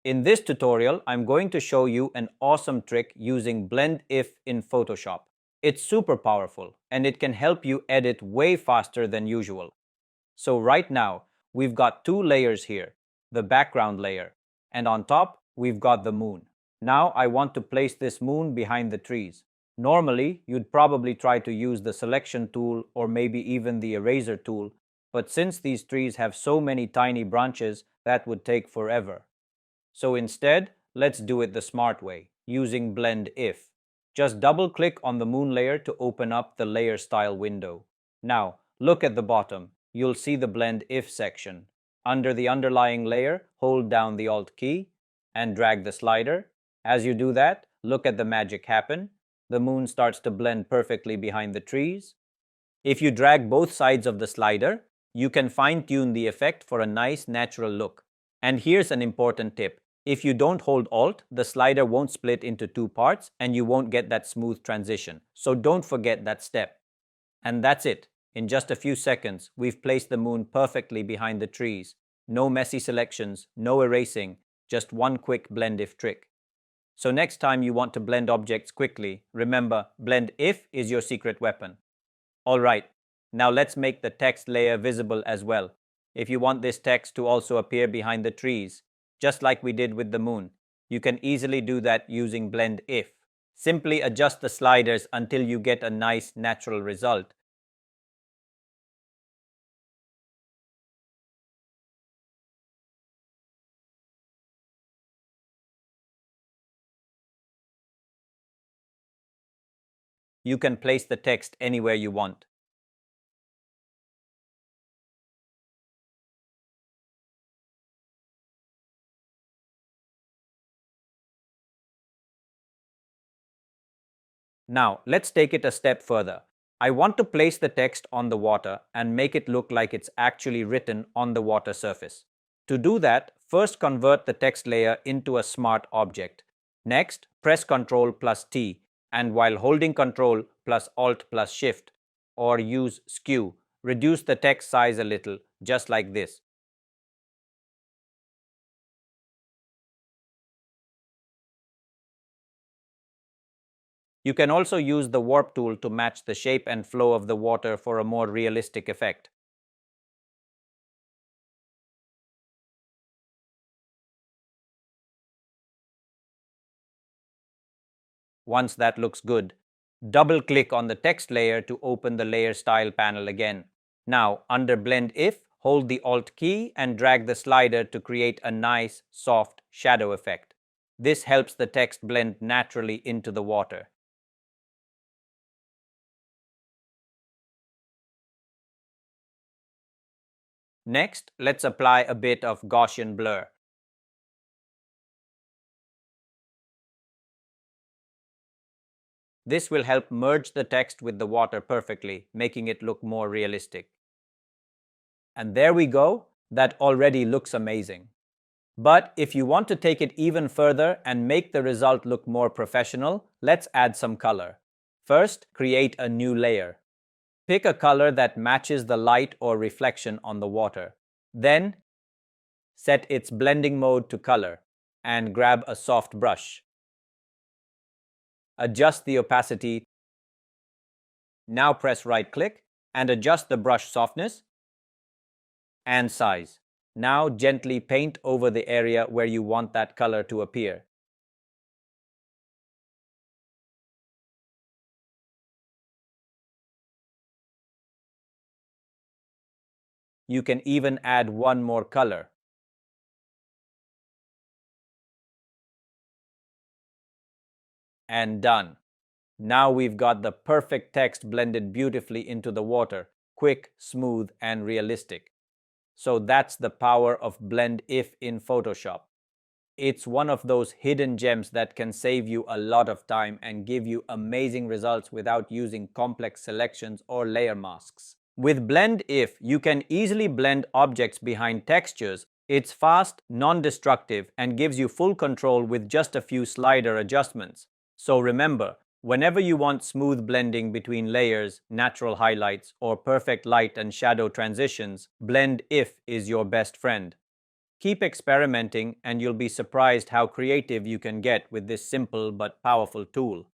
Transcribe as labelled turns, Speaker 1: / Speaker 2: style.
Speaker 1: In this tutorial, I'm going to show you an awesome trick using Blend If in Photoshop. It's super powerful and it can help you edit way faster than usual. So right now, we've got two layers here, the background layer, and on top, we've got the moon. Now I want to place this moon behind the trees. Normally, you'd probably try to use the selection tool or maybe even the eraser tool, but since these trees have so many tiny branches, that would take forever. So instead, let's do it the smart way, using Blend If. Just double-click on the moon layer to open up the Layer Style window. Now, look at the bottom. You'll see the Blend If section. Under the underlying layer, hold down the Alt key and drag the slider. As you do that, look at the magic happen. The moon starts to blend perfectly behind the trees. If you drag both sides of the slider, you can fine-tune the effect for a nice natural look. And here's an important tip. If you don't hold Alt, the slider won't split into two parts and you won't get that smooth transition. So don't forget that step. And that's it. In just a few seconds, we've placed the moon perfectly behind the trees. No messy selections, no erasing, just one quick Blend If trick. So next time you want to blend objects quickly, remember, Blend If is your secret weapon. Alright, now let's make the text layer visible as well. If you want this text to also appear behind the trees, just like we did with the moon, you can easily do that using Blend If. Simply adjust the sliders until you get a nice natural result. You can place the text anywhere you want. Now, let's take it a step further. I want to place the text on the water and make it look like it's actually written on the water surface. To do that, first convert the text layer into a smart object. Next, press Ctrl plus T, and while holding Ctrl plus Alt plus Shift, or use Skew, reduce the text size a little, just like this. You can also use the warp tool to match the shape and flow of the water for a more realistic effect. Once that looks good, double-click on the text layer to open the Layer Style panel again. Now, under Blend If, hold the Alt key and drag the slider to create a nice, soft shadow effect. This helps the text blend naturally into the water. Next, let's apply a bit of Gaussian blur. This will help merge the text with the water perfectly, making it look more realistic. And there we go. That already looks amazing. But if you want to take it even further and make the result look more professional, let's add some color. First, create a new layer. Pick a color that matches the light or reflection on the water. Then, set its blending mode to color and grab a soft brush. Adjust the opacity. Now press right-click and adjust the brush softness and size. Now gently paint over the area where you want that color to appear. You can even add one more color. And done. Now we've got the perfect text blended beautifully into the water, quick, smooth, and realistic. So that's the power of Blend If in Photoshop. It's one of those hidden gems that can save you a lot of time and give you amazing results without using complex selections or layer masks. With Blend If, you can easily blend objects behind textures. It's fast, non-destructive, and gives you full control with just a few slider adjustments. So remember, whenever you want smooth blending between layers, natural highlights, or perfect light and shadow transitions, Blend If is your best friend. Keep experimenting, and you'll be surprised how creative you can get with this simple but powerful tool.